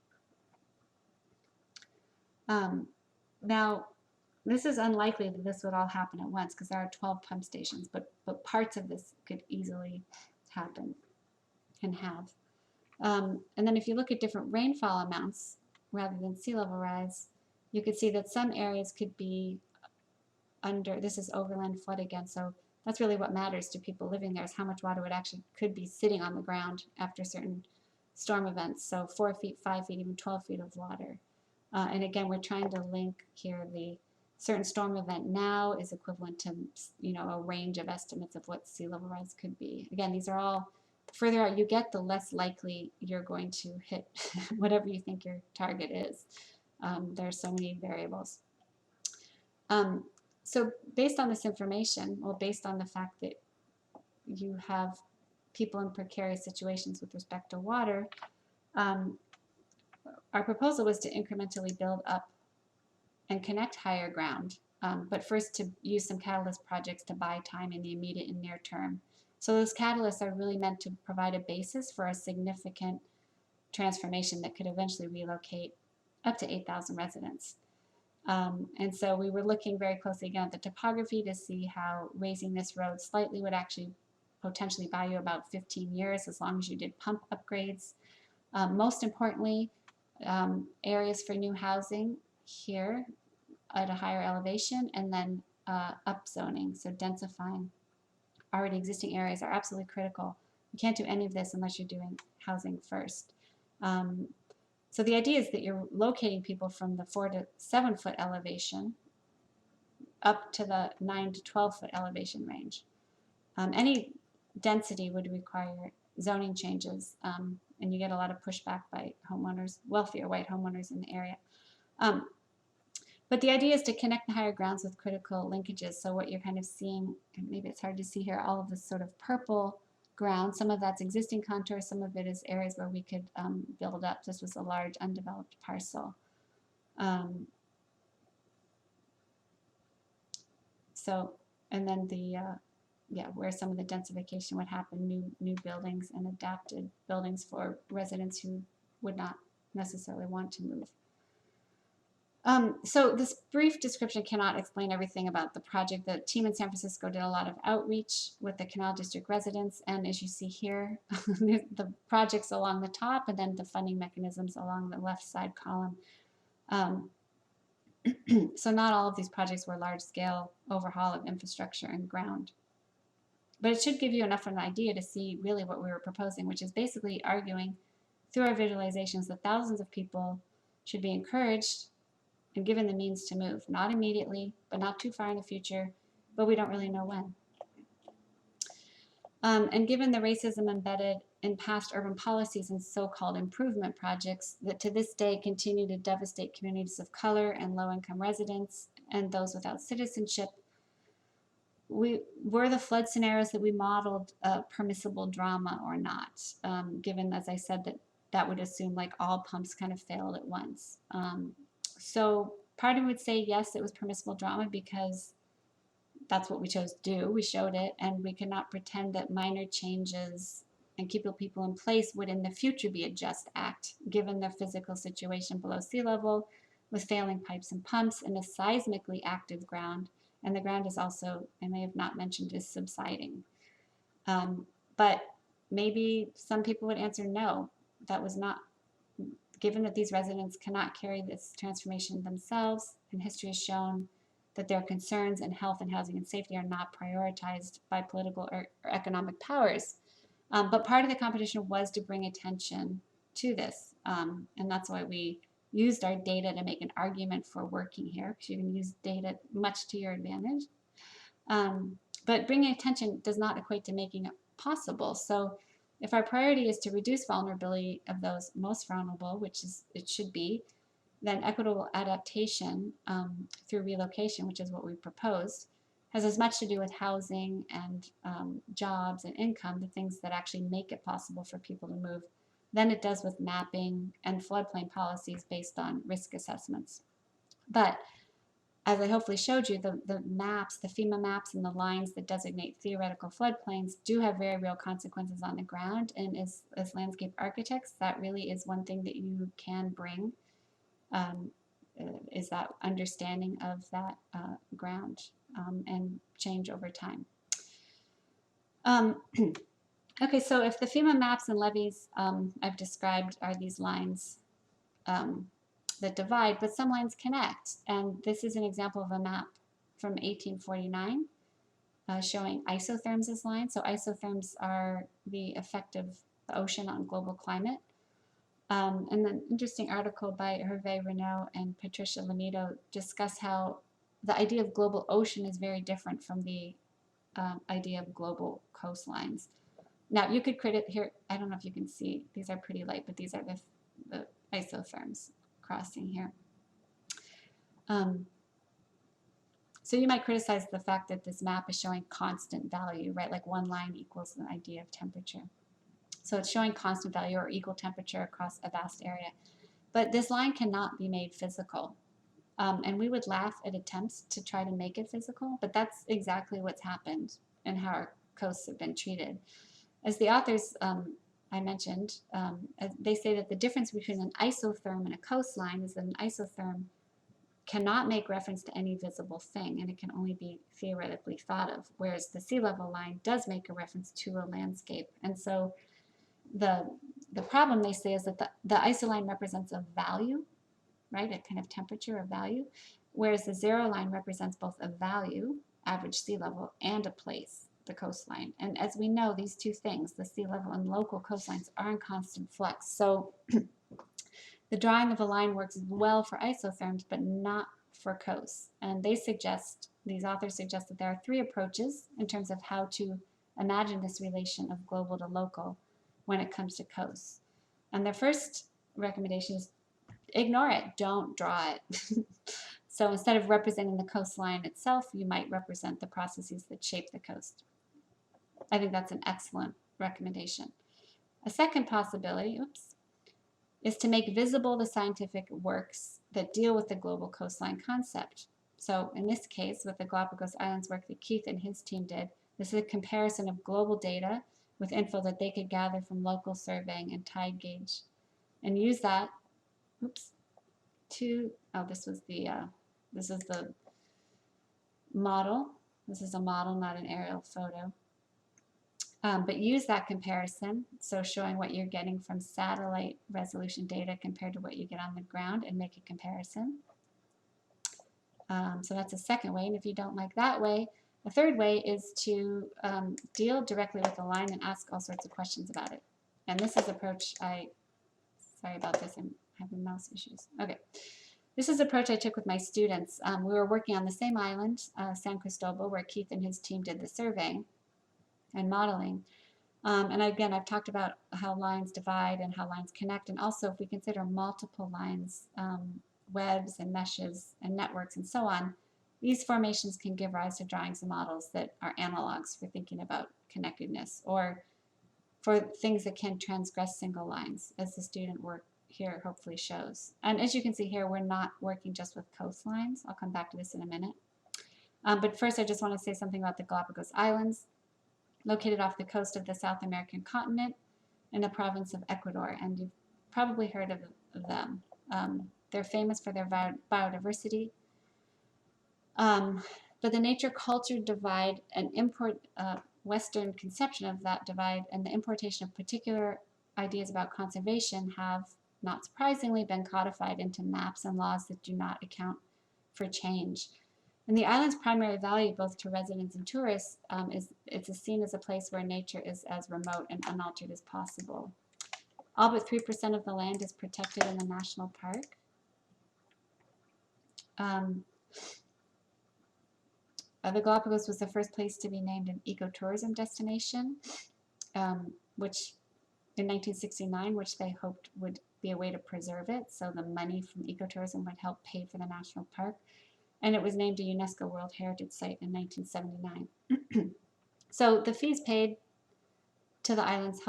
Now, this is unlikely that this would all happen at once because there are 12 pump stations, but parts of this could easily happen and have. And then if you look at different rainfall amounts rather than sea level rise, you could see that some areas could be under, this is overland flood again, so that's really what matters to people living there, is how much water could be sitting on the ground after certain storm events. So 4 feet, 5 feet, even 12 feet of water. And again, we're trying to link here the certain storm event now is equivalent to, a range of estimates of what sea level rise could be. Again, these are all, the further out you get, the less likely you're going to hit whatever you think your target is. There are so many variables. So based on this information, well, based on the fact that you have people in precarious situations with respect to water, our proposal was to incrementally build up and connect higher ground, but first to use some catalyst projects to buy time in the immediate and near term. So those catalysts are really meant to provide a basis for a significant transformation that could eventually relocate up to 8,000 residents. And so we were looking very closely again at the topography to see how raising this road slightly would actually potentially buy you about 15 years as long as you did pump upgrades. Most importantly, areas for new housing here at a higher elevation, and then upzoning, so densifying already existing areas are absolutely critical. You can't do any of this unless you're doing housing first. So the idea is that you're locating people from the 4 to 7 foot elevation up to the 9 to 12 foot elevation range. Any density would require zoning changes, and you get a lot of pushback by homeowners, wealthier white homeowners in the area. But the idea is to connect the higher grounds with critical linkages. So what you're kind of seeing, and maybe it's hard to see here, all of this sort of purple ground, some of that's existing contour, some of it is areas where we could build up. This was a large undeveloped parcel. And then the, where some of the densification would happen, new buildings and adapted buildings for residents who would not necessarily want to move. So this brief description cannot explain everything about the project. The team in San Francisco did a lot of outreach with the Canal District residents, and as you see here, the projects along the top and then the funding mechanisms along the left side column. So not all of these projects were large-scale overhaul of infrastructure and ground. But it should give you enough of an idea to see really what we were proposing, which is basically arguing through our visualizations that thousands of people should be encouraged and given the means to move, not immediately, but not too far in the future, but we don't really know when. And given the racism embedded in past urban policies and so-called improvement projects that to this day continue to devastate communities of color and low-income residents and those without citizenship, were the flood scenarios that we modeled permissible drama or not, given, as I said, that would assume like all pumps kind of failed at once. So part of me would say, yes, it was permissible drama because that's what we chose to do. We showed it, and we cannot pretend that minor changes and keeping people in place would in the future be a just act, given their physical situation below sea level with failing pipes and pumps and a seismically active ground. And the ground is also, I may have not mentioned, is subsiding. But maybe some people would answer no, that was not, given that these residents cannot carry this transformation themselves, and history has shown that their concerns in health and housing and safety are not prioritized by political or economic powers. But part of the competition was to bring attention to this. And that's why we used our data to make an argument for working here, because you can use data much to your advantage. But bringing attention does not equate to making it possible. So if our priority is to reduce vulnerability of those most vulnerable, which is it should be, then equitable adaptation through relocation, which is what we proposed, has as much to do with housing and jobs and income, the things that actually make it possible for people to move, than it does with mapping and floodplain policies based on risk assessments. But as I hopefully showed you, the maps, the FEMA maps and the lines that designate theoretical floodplains do have very real consequences on the ground. And as landscape architects, that really is one thing that you can bring, is that understanding of that ground and change over time. Okay, so if the FEMA maps and levees I've described are these lines that divide, but some lines connect. And this is an example of a map from 1849 showing isotherms as lines. So isotherms are the effect of the ocean on global climate. And an interesting article by Hervé Renaud and Patricia Lanito discuss how the idea of global ocean is very different from the idea of global coastlines. Now you could credit here, I don't know if you can see, these are pretty light, but these are the isotherms crossing here. So you might criticize the fact that this map is showing constant value, right? Like one line equals an idea of temperature. So it's showing constant value or equal temperature across a vast area. But this line cannot be made physical. And we would laugh at attempts to try to make it physical, but that's exactly what's happened and how our coasts have been treated. As the authors I mentioned, they say that the difference between an isotherm and a coastline is that an isotherm cannot make reference to any visible thing, and it can only be theoretically thought of, whereas the sea level line does make a reference to a landscape. And so the problem, they say, is that the isoline represents a value, right, a kind of temperature of value, whereas the zero line represents both a value, average sea level, and a place, the coastline. And as we know, these two things, the sea level and local coastlines, are in constant flux. So the drawing of a line works well for isotherms, but not for coasts. And they suggest, these authors suggest, that there are three approaches in terms of how to imagine this relation of global to local when it comes to coasts. And their first recommendation is ignore it, don't draw it. So instead of representing the coastline itself, you might represent the processes that shape the coast. I think that's an excellent recommendation. A second possibility, is to make visible the scientific works that deal with the global coastline concept. So in this case, with the Galapagos Islands work that Keith and his team did, this is a comparison of global data with info that they could gather from local surveying and tide gauge, and use that, this is the model. This is a model, not an aerial photo. But use that comparison, so showing what you're getting from satellite resolution data compared to what you get on the ground, and make a comparison. So that's a second way, and if you don't like that way, a third way is to deal directly with the line and ask all sorts of questions about it. And this is approach sorry about this, I'm having mouse issues. Okay. This is the approach I took with my students. We were working on the same island, San Cristobal, where Keith and his team did the surveying and modeling. And again, I've talked about how lines divide and how lines connect, and also if we consider multiple lines, webs and meshes and networks and so on, these formations can give rise to drawings and models that are analogs for thinking about connectedness, or for things that can transgress single lines, as the student work here hopefully shows. And as you can see here, we're not working just with coastlines. I'll come back to this in a minute. But first, I just want to say something about the Galapagos Islands, located off the coast of the South American continent in the province of Ecuador. And you've probably heard of them. They're famous for their biodiversity. But the nature-culture divide and Western conception of that divide and the importation of particular ideas about conservation have, not surprisingly, been codified into maps and laws that do not account for change. And the island's primary value, both to residents and tourists, is it's seen as a place where nature is as remote and unaltered as possible. All but 3% of the land is protected in the national park. The Galapagos was the first place to be named an ecotourism destination, which in 1969, which they hoped would be a way to preserve it. So the money from ecotourism would help pay for the national park. And it was named a UNESCO World Heritage Site in 1979. So the fees paid to the islands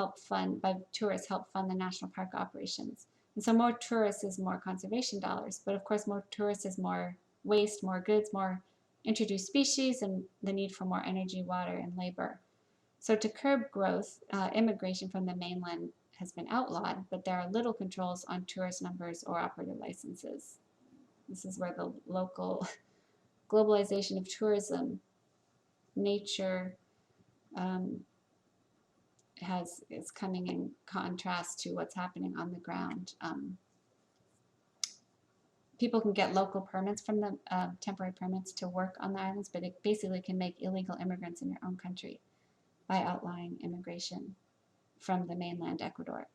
by tourists help fund the national park operations. And so more tourists is more conservation dollars, but of course more tourists is more waste, more goods, more introduced species, and the need for more energy, water, and labor. So to curb growth, immigration from the mainland has been outlawed, but there are little controls on tourist numbers or operator licenses. This is where the local globalization of tourism, nature, is coming in contrast to what's happening on the ground. People can get local permits from the temporary permits to work on the islands, but it basically can make illegal immigrants in your own country by outlawing immigration from the mainland Ecuador.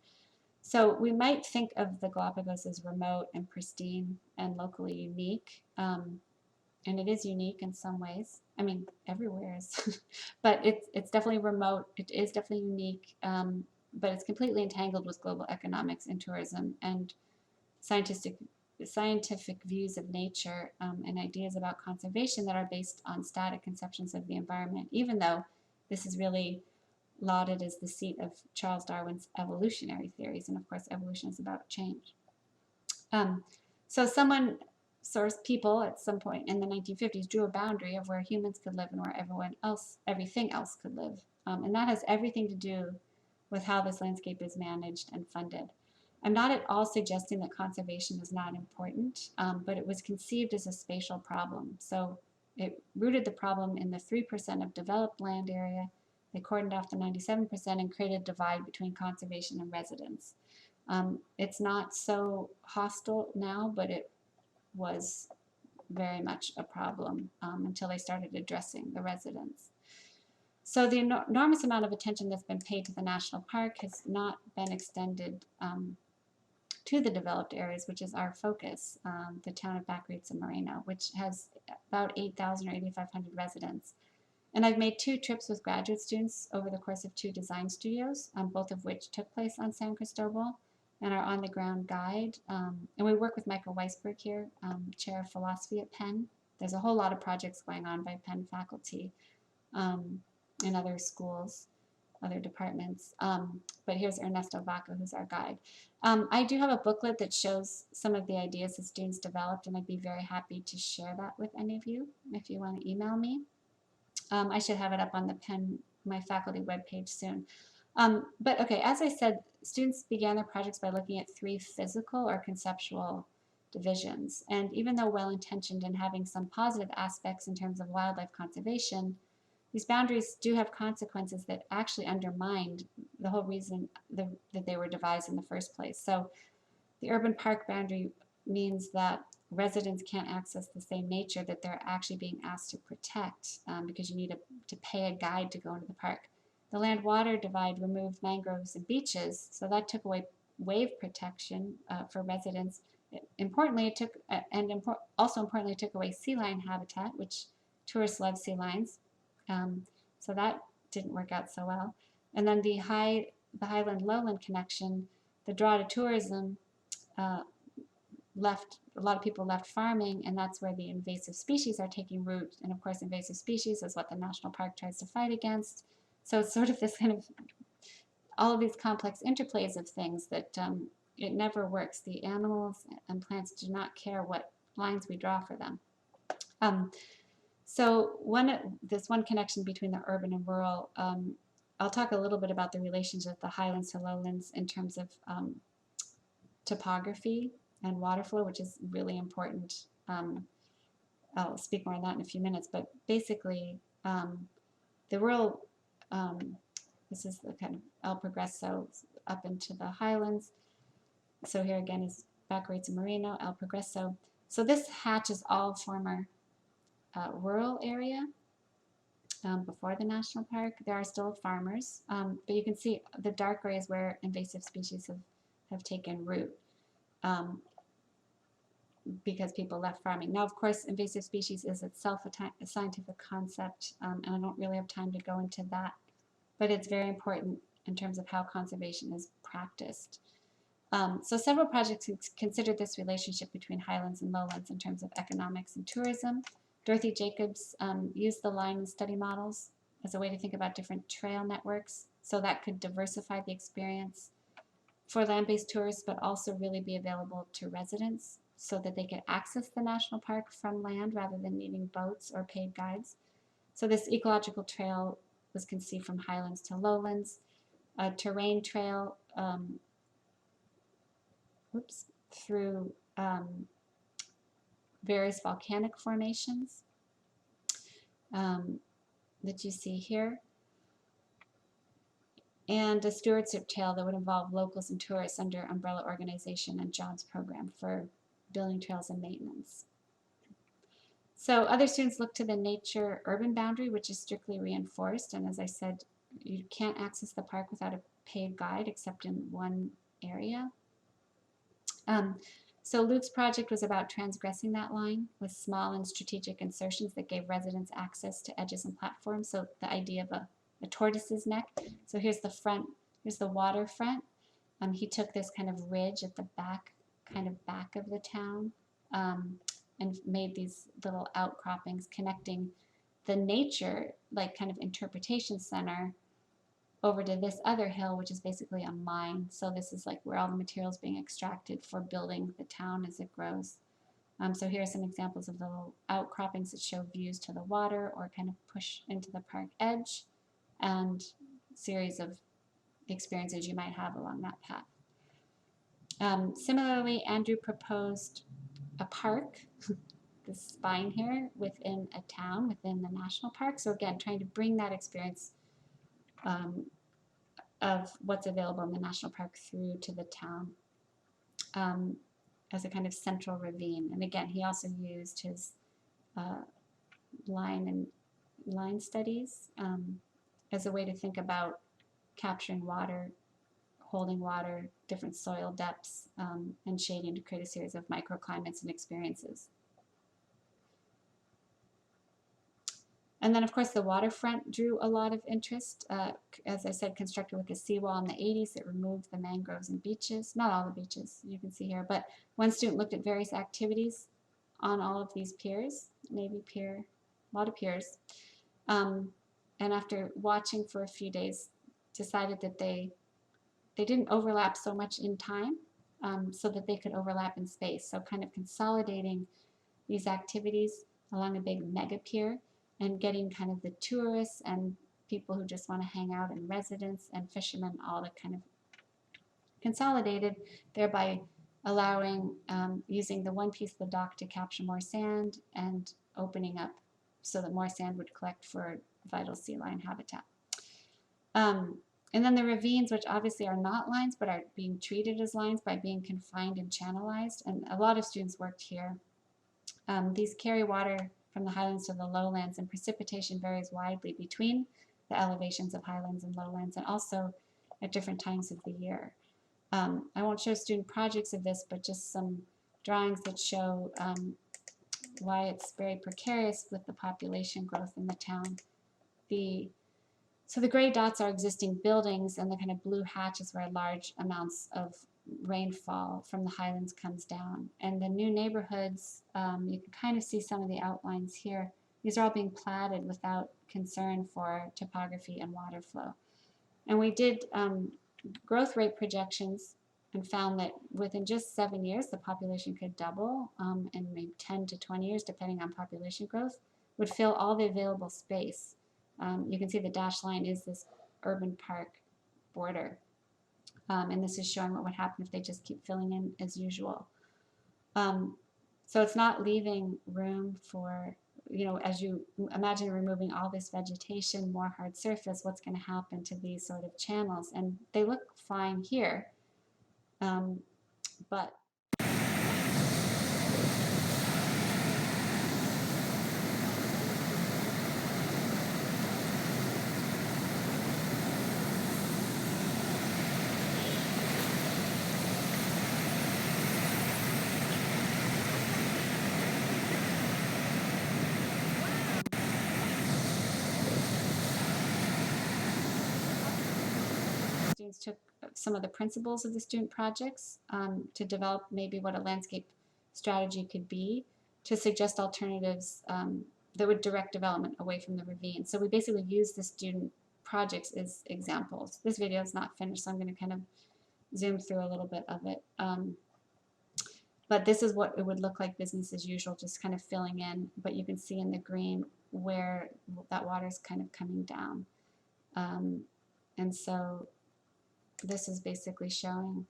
So we might think of the Galapagos as remote and pristine and locally unique, and it is unique in some ways. I mean, everywhere is, but it's definitely remote. It is definitely unique, but it's completely entangled with global economics and tourism and scientific scientific views of nature and ideas about conservation that are based on static conceptions of the environment, even though this is really lauded as the seat of Charles Darwin's evolutionary theories. And of course, evolution is about change. So people at some point in the 1950s drew a boundary of where humans could live and where everything else could live. And that has everything to do with how this landscape is managed and funded. I'm not at all suggesting that conservation is not important, but it was conceived as a spatial problem. So it rooted the problem in the 3% of developed land area. They cordoned off the 97% and created a divide between conservation and residents. It's not so hostile now, but it was very much a problem until they started addressing the residents. So the enormous amount of attention that's been paid to the national park has not been extended to the developed areas, which is our focus, the town of Weitzman and Moreno, which has about 8,000 or 8,500 residents. And I've made 2 trips with graduate students over the course of 2 design studios, both of which took place on San Cristobal and our on-the-ground guide. And we work with Michael Weisberg here, chair of philosophy at Penn. There's a whole lot of projects going on by Penn faculty and other schools, other departments. But here's Ernesto Vaca, who's our guide. I do have a booklet that shows some of the ideas that students developed, and I'd be very happy to share that with any of you if you want to email me. I should have it up on the Penn, my faculty webpage soon. But okay, as I said, students began their projects by looking at 3 physical or conceptual divisions. And even though well-intentioned and having some positive aspects in terms of wildlife conservation, these boundaries do have consequences that actually undermined the whole reason that they were devised in the first place. So the urban park boundary means that residents can't access the same nature that they're actually being asked to protect because you need to pay a guide to go into the park. The land-water divide removed mangroves and beaches, so that took away wave protection for residents. Importantly, it took away sea lion habitat, which tourists love sea lions. So that didn't work out so well. And then the highland-lowland connection, the draw to tourism, a lot of people left farming, and that's where the invasive species are taking root. And of course, invasive species is what the national park tries to fight against. So it's sort of this kind of, all of these complex interplays of things that it never works. The animals and plants do not care what lines we draw for them. So this one connection between the urban and rural, I'll talk a little bit about the relationship of the highlands to lowlands in terms of topography and water flow, which is really important. I'll speak more on that in a few minutes, but basically the rural, this is the kind of El Progreso up into the highlands. So here again is Weitzman and Moreno, El Progreso. So this hatch is all former rural area before the national park. There are still farmers, but you can see the dark gray is where invasive species have taken root because people left farming. Now, of course, invasive species is itself a scientific concept, and I don't really have time to go into that, but it's very important in terms of how conservation is practiced. So several projects considered this relationship between highlands and lowlands in terms of economics and tourism. Dorothy Jacobs used the line and study models as a way to think about different trail networks, so that could diversify the experience for land-based tourists, but also really be available to residents so that they could access the national park from land rather than needing boats or paid guides. So this ecological trail was conceived from highlands to lowlands, a terrain trail through various volcanic formations that you see here, and a stewardship trail that would involve locals and tourists under umbrella organization and jobs program for building trails and maintenance. So other students look to the nature-urban boundary, which is strictly reinforced, and as I said, you can't access the park without a paid guide except in one area. So Luke's project was about transgressing that line with small and strategic insertions that gave residents access to edges and platforms. So the idea of a tortoise's neck. So here's the front, here's the waterfront. He took this kind of ridge at the back, kind of back of the town, and made these little outcroppings connecting the nature, like kind of interpretation center, over to this other hill, which is basically a mine. So this is like where all the materials being extracted for building the town as it grows. So here are some examples of little outcroppings that show views to the water or kind of push into the park edge, and series of experiences you might have along that path. Similarly, Andrew proposed a park, this spine here, within a town, within the national park. So again, trying to bring that experience of what's available in the national park through to the town as a kind of central ravine. And again, he also used his line studies as a way to think about capturing water, holding water, different soil depths, and shading to create a series of microclimates and experiences. And then, of course, the waterfront drew a lot of interest. As I said, constructed with a seawall in the 80s, it removed the mangroves and beaches. Not all the beaches, you can see here, but one student looked at various activities on all of these piers, Navy Pier, a lot of piers, and after watching for a few days, decided that they didn't overlap so much in time, so that they could overlap in space. So kind of consolidating these activities along a big mega pier and getting kind of the tourists and people who just want to hang out, and residents and fishermen, all to kind of consolidated, thereby allowing using the one piece of the dock to capture more sand and opening up so that more sand would collect for vital sea lion habitat. And then the ravines, which obviously are not lines, but are being treated as lines by being confined and channelized. And a lot of students worked here. These carry water from the highlands to the lowlands, and precipitation varies widely between the elevations of highlands and lowlands, and also at different times of the year. I won't show student projects of this, but just some drawings that show why it's very precarious with the population growth in the town. So the gray dots are existing buildings, and the kind of blue hatch is where large amounts of rainfall from the highlands comes down. And the new neighborhoods, you can kind of see some of the outlines here. These are all being platted without concern for topography and water flow. And we did growth rate projections and found that within just 7 years, the population could double, and maybe 10 to 20 years, depending on population growth, would fill all the available space. You can see the dashed line is this urban park border. And this is showing what would happen if they just keep filling in as usual. So it's not leaving room for, as you imagine removing all this vegetation, more hard surface, what's going to happen to these sort of channels? And they look fine here, but students took some of the principles of the student projects to develop maybe what a landscape strategy could be, to suggest alternatives that would direct development away from the ravine. So we basically use the student projects as examples. This video is not finished, so I'm going to kind of zoom through a little bit of it. But this is what it would look like business as usual, just kind of filling in, but you can see in the green where that water is kind of coming down. And so this is basically showing,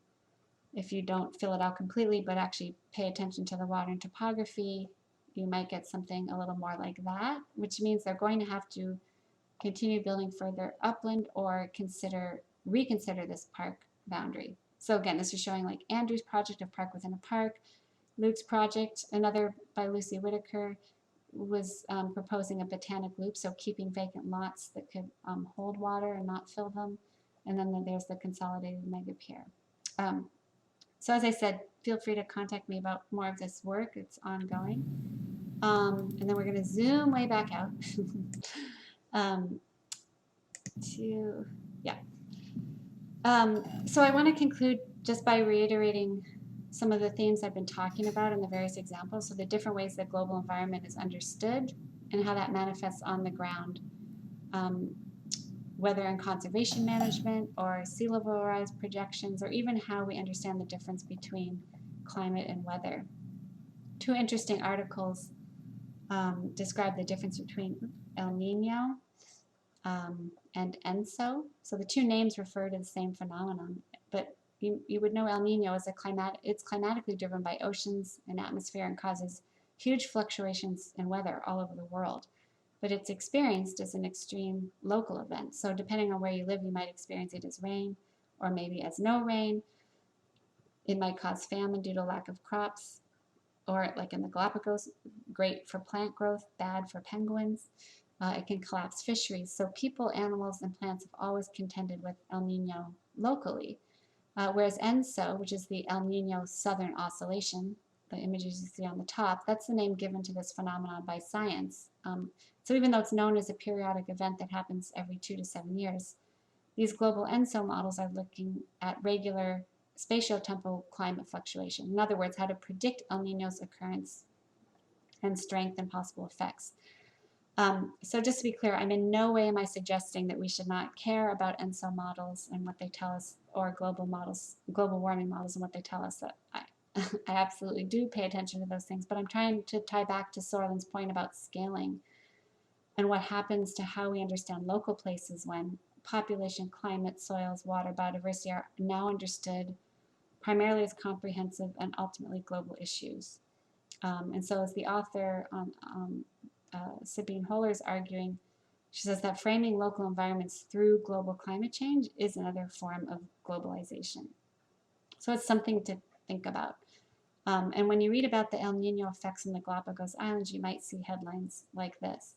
if you don't fill it out completely but actually pay attention to the water and topography, you might get something a little more like that, which means they're going to have to continue building further upland or reconsider this park boundary. So again, this is showing like Andrew's project of park within a park. Luke's project, another by Lucy Whitaker, was proposing a botanic loop, so keeping vacant lots that could hold water and not fill them. And then there's the consolidated mega pier. So as I said, feel free to contact me about more of this work. It's ongoing. And then we're going to zoom way back out so I want to conclude just by reiterating some of the themes I've been talking about in the various examples. So the different ways that global environment is understood and how that manifests on the ground, whether in conservation management or sea level rise projections, or even how we understand the difference between climate and weather. Two interesting articles describe the difference between El Nino and ENSO. So the two names refer to the same phenomenon, but you would know El Nino is it's climatically driven by oceans and atmosphere and causes huge fluctuations in weather all over the world. But it's experienced as an extreme local event. So depending on where you live, you might experience it as rain or maybe as no rain. It might cause famine due to lack of crops, or like in the Galapagos, great for plant growth, bad for penguins. It can collapse fisheries. So people, animals, and plants have always contended with El Nino locally. Whereas ENSO, which is the El Nino Southern Oscillation, the images you see on the top, that's the name given to this phenomenon by science. So even though it's known as a periodic event that happens every 2 to 7 years, these global ENSO models are looking at regular spatiotemporal climate fluctuation. In other words, how to predict El Nino's occurrence and strength and possible effects. So just to be clear, I'm in no way am I suggesting that we should not care about ENSO models and what they tell us, or global warming models and what they tell us. That I absolutely do pay attention to those things, but I'm trying to tie back to Sorlin's point about scaling and what happens to how we understand local places when population, climate, soils, water, biodiversity are now understood primarily as comprehensive and ultimately global issues. And so as the author Sabine Holler is arguing, she says that framing local environments through global climate change is another form of globalization. So it's something to think about. And when you read about the El Nino effects in the Galapagos Islands, you might see headlines like this.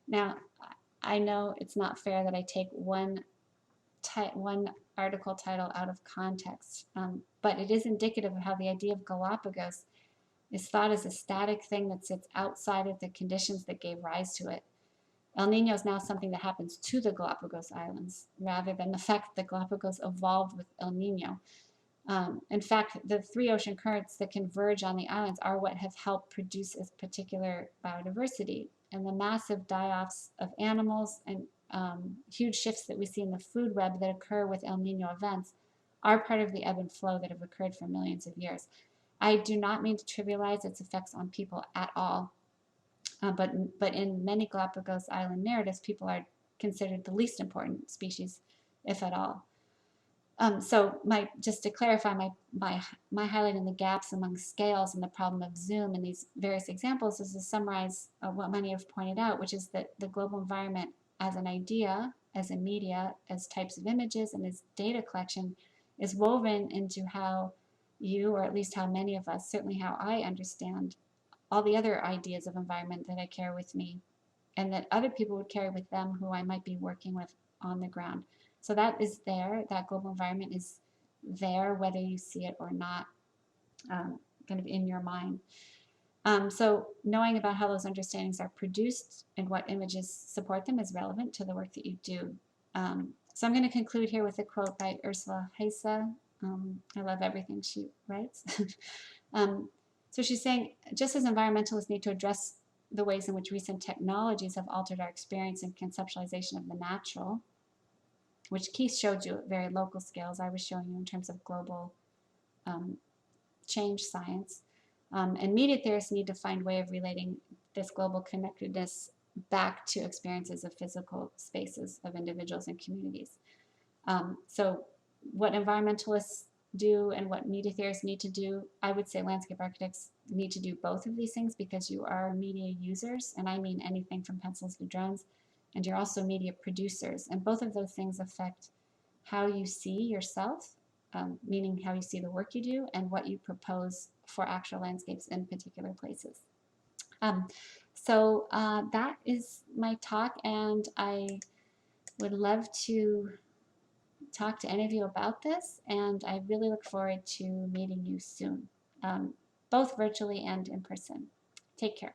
Now, I know it's not fair that I take one article title out of context, but it is indicative of how the idea of Galapagos is thought as a static thing that sits outside of the conditions that gave rise to it. El Nino is now something that happens to the Galapagos Islands, rather than the fact that Galapagos evolved with El Nino. In fact, the 3 ocean currents that converge on the islands are what have helped produce a particular biodiversity. And the massive die-offs of animals and huge shifts that we see in the food web that occur with El Nino events are part of the ebb and flow that have occurred for millions of years. I do not mean to trivialize its effects on people at all, but in many Galapagos Island narratives, people are considered the least important species, if at all. So just to clarify, my highlighting the gaps among scales and the problem of zoom in these various examples is to summarize what many have pointed out, which is that the global environment as an idea, as a media, as types of images, and as data collection is woven into how you, or at least how many of us, certainly how I understand all the other ideas of environment that I carry with me and that other people would carry with them who I might be working with on the ground. So that is there, that global environment is there, whether you see it or not, kind of in your mind. So knowing about how those understandings are produced and what images support them is relevant to the work that you do. So I'm going to conclude here with a quote by Ursula Heise. I love everything she writes. So she's saying, just as environmentalists need to address the ways in which recent technologies have altered our experience and conceptualization of the natural, which Keith showed you at very local scales, I was showing you in terms of global change science. And media theorists need to find a way of relating this global connectedness back to experiences of physical spaces of individuals and communities. So what environmentalists do and what media theorists need to do, I would say landscape architects need to do both of these things because you are media users, and I mean anything from pencils to drones, and you're also media producers. And both of those things affect how you see yourself, meaning how you see the work you do and what you propose for actual landscapes in particular places. So that is my talk, and I would love to talk to any of you about this, and I really look forward to meeting you soon, both virtually and in person. Take care.